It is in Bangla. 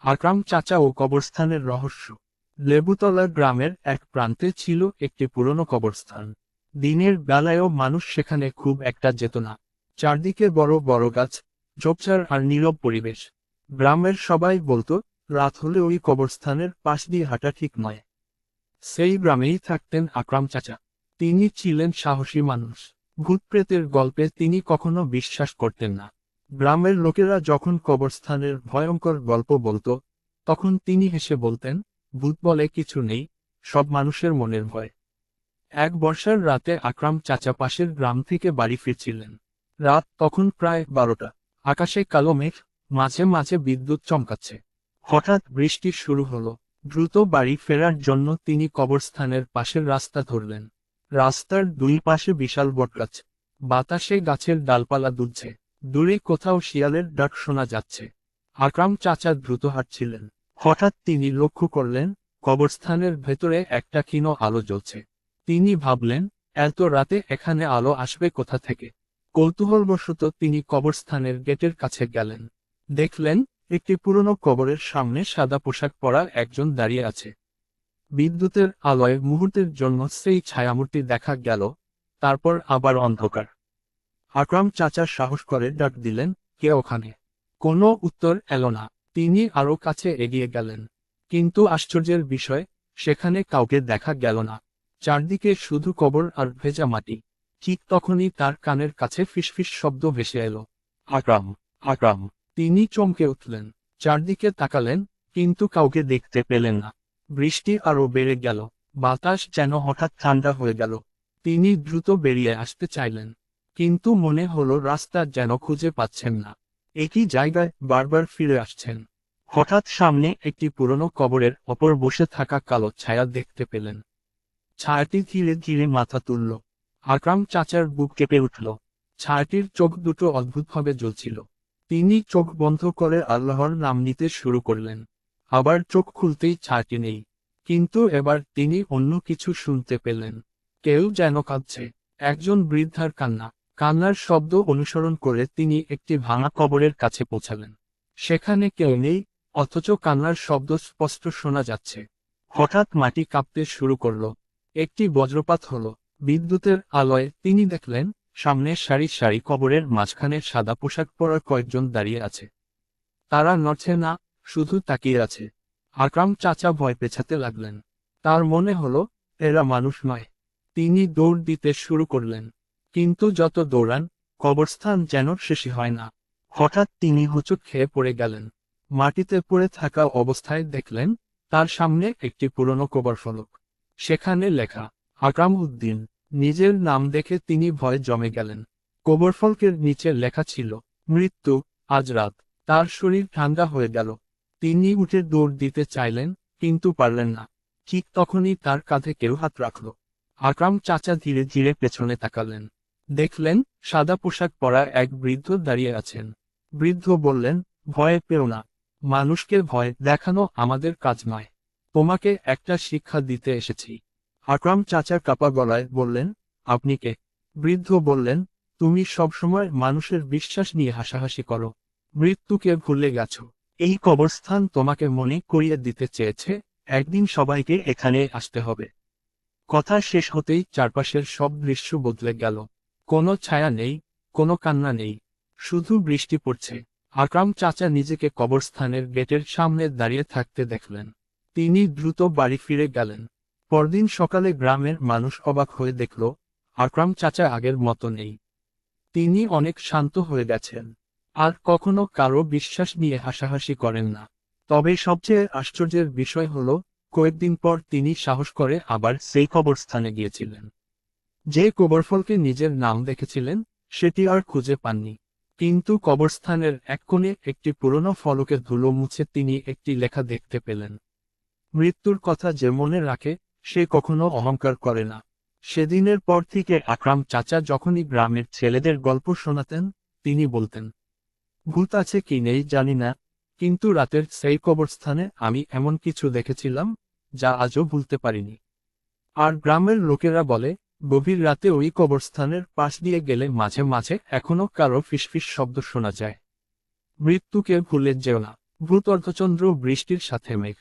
আকরাম চাচা ও কবরস্থানের রহস্য। লেবুতলা গ্রামের এক প্রান্তে ছিল একটি পুরনো কবরস্থান। দিনের বেলায়ও মানুষ সেখানে খুব একটা যেত না। চারদিকে বড় বড় গাছ, ঝোপঝাড় আর নীরব পরিবেশ। গ্রামের সবাই বলতো, রাত হলে ওই কবরস্থানের পাশ দিয়ে হাঁটা ঠিক নয়। সেই গ্রামেই থাকতেন আকরাম চাচা। তিনি ছিলেন সাহসী মানুষ। ভূতপ্রেতের গল্পে তিনি কখনো বিশ্বাস করতেন না। গ্রামের লোকেরা যখন কবরস্থানের ভয়ঙ্কর গল্প বলতো, তখন তিনি হেসে বলতেন, ভূত বলে কিছু নেই, সব মানুষের মনের ভয়। এক বর্ষার রাতে আকরাম চাচা পাশের গ্রাম থেকে বাড়ি ফিরছিলেন। রাত তখন প্রায় 12টা। আকাশে কালো মেঘ, মাঝে মাঝে বিদ্যুৎ চমকাচ্ছে। হঠাৎ বৃষ্টি শুরু হলো। দ্রুত বাড়ি ফেরার জন্য তিনি কবরস্থানের পাশের রাস্তা ধরলেন। রাস্তার দুই পাশে বিশাল বটগাছ। বাতাসে গাছের ডালপালা দুলছে। দূরে কোথাও শিয়ালের ডাক শোনা যাচ্ছে। আকরাম চাচা দ্রুত হাঁটছিলেন। হঠাৎ তিনি লক্ষ্য করলেন, কবরস্থানের ভেতরে একটা ক্ষীণ আলো জ্বলছে। তিনি ভাবলেন, এত রাতে এখানে আলো আসবে কোথা থেকে? কৌতূহলবশত তিনি কবরস্থানের গেটের কাছে গেলেন। দেখলেন, একটি পুরনো কবরের সামনে সাদা পোশাক পরা একজন দাঁড়িয়ে আছে। বিদ্যুতের আলোয় মুহূর্তের জন্য সেই ছায়ামূর্তি দেখা গেল, তারপর আবার অন্ধকার। আকরাম চাচা সাহস করে ডাক দিলেন, কে ওখানে? কোনো উত্তর এলো না। তিনি আরো কাছে এগিয়ে গেলেন। কিন্তু আশ্চর্যের বিষয়, সেখানে কাউকে দেখা গেল না। চারদিকে শুধু কবর আর ভেজা মাটি। ঠিক তখনই তার কানের কাছে ফিসফিস শব্দ ভেসে এলো। আকরাম, আকরাম। তিনি চমকে উঠলেন। চারদিকে তাকালেন, কিন্তু কাউকে দেখতে পেলেন না। বৃষ্টি আরো বেড়ে গেল। বাতাস যেন হঠাৎ ঠান্ডা হয়ে গেল। তিনি দ্রুত বেরিয়ে আসতে চাইলেন। কিন্তু মনে হলো রাস্তা যেন খুঁজে পাচ্ছেন না। একই জায়গায় বারবার ফিরে আসছেন। হঠাৎ সামনে একটি পুরনো কবরের ওপর বসে থাকা কালো ছায়া দেখতে পেলেন। ছায়াটি ধীরে ধীরে মাথা তুলল। আকরাম চাচার বুক কেঁপে উঠল। ছায়াটির চোখ দুটো অদ্ভুতভাবে জ্বলছিল। তিনি চোখ বন্ধ করে আল্লাহর নাম নিতে শুরু করলেন। আবার চোখ খুলতেই ছায়াটি নেই। কিন্তু এবার তিনি অন্য কিছু শুনতে পেলেন। কেউ যেন কাঁদছে। একজন বৃদ্ধার কান্না। কান্নার শব্দ অনুসরণ করে তিনি একটি ভাঙা কবরের কাছে পৌঁছালেন। সেখানে কেউ নেই, অথচ কান্নার শব্দ স্পষ্ট শোনা যাচ্ছে। হঠাৎ মাটি কাঁপতে শুরু করল। একটি বজ্রপাত হলো। বিদ্যুতের আলোয় তিনি দেখলেন, সামনে সারি সারি কবরের মাঝখানে সাদা পোশাক পরা কয়েকজন দাঁড়িয়ে আছে। তারা নড়ছে না, শুধু তাকিয়ে আছে। আকরাম চাচা ভয় পেছাতে লাগলেন। তার মনে হলো, এরা মানুষ নয়। তিনি দৌড় দিতে শুরু করলেন। কিন্তু যত দৌড়ান, কবরস্থান যেন শেষই হয় না। হঠাৎ তিনি হোঁচট খেয়ে পড়ে গেলেন। মাটিতে পড়ে থাকা অবস্থায় দেখলেন, তার সামনে একটি পুরনো কবর ফলক। সেখানে লেখা, আকরাম উদ্দিন। নিজের নাম দেখে তিনি ভয়ে জমে গেলেন। কবরফলকের নিচে লেখা ছিল, মৃত্যু, আজ রাত। তার শরীর ঠান্ডা হয়ে গেল। তিনি উঠে দৌড় দিতে চাইলেন, কিন্তু পারলেন না। ঠিক তখনই তার কাঁধে কেউ হাত রাখল। আকরাম চাচা ধীরে ধীরে পেছনে তাকালেন। দেখলেন, সাদা পোশাক পরা এক বৃদ্ধ দাঁড়িয়ে আছেন। বৃদ্ধ বললেন, ভয় পেও না। মানুষকে ভয় দেখানো আমাদের কাজ নয়। তোমাকে একটা শিক্ষা দিতে এসেছি। আকরাম চাচা কাপা গলায় বললেন, আপনি কে? বৃদ্ধ বললেন, তুমি সবসময় মানুষের বিশ্বাস নিয়ে হাসাহাসি করো। মৃত্যুকে ভুলে গেছো। এই কবরস্থান তোমাকে মনে করিয়ে দিতে চেয়েছে, একদিন সবাইকে এখানে আসতে হবে। কথা শেষ হতেই চারপাশের সব দৃশ্য বদলে গেল। কোনো ছায়া নেই, কোনো কান্না নেই, শুধু বৃষ্টি পড়ছে। আকরাম চাচা নিজেকে কবরস্থানের গেটের সামনে দাঁড়িয়ে থাকতে দেখলেন। তিনি দ্রুত বাড়ি ফিরে গেলেন। পরদিন সকালে গ্রামের মানুষ অবাক হয়ে দেখল, আকরাম চাচা আগের মতো নেই। তিনি অনেক শান্ত হয়ে গেছেন। আর কখনো কারো বিশ্বাস নিয়ে হাসাহাসি করেন না। তবে সবচেয়ে আশ্চর্যের বিষয় হল, কয়েকদিন পর তিনি সাহস করে আবার সেই কবরস্থানে গিয়েছিলেন। যে কবরফলকে নিজের নাম দেখেছিলেন, সেটি আর খুঁজে পাননি। কিন্তু কবরস্থানের এক কোণে একটি পুরনো ফলকের ধুলো মুছে তিনি একটি লেখা দেখতে পেলেন। মৃত্যুর কথা যে মনে রাখে, সে কখনো অহংকার করে না। সেদিনের পর থেকে আকরাম চাচা যখনই গ্রামের ছেলেদের গল্প শোনাতেন, তিনি বলতেন, ভূত আছে কি নেই জানি না, কিন্তু রাতের সেই কবরস্থানে আমি এমন কিছু দেখেছিলাম, যা আজও ভুলতে পারিনি। আর গ্রামের লোকেরা বলে, গভীর রাতে ওই কবরস্থানের পাশ দিয়ে গেলে মাঝে মাঝে এখনো কারো ফিসফিস শব্দ শোনা যায়। মৃত্যুকে ভুলে যেও না। ভূত অর্ধচন্দ্র বৃষ্টির সাথে মেঘ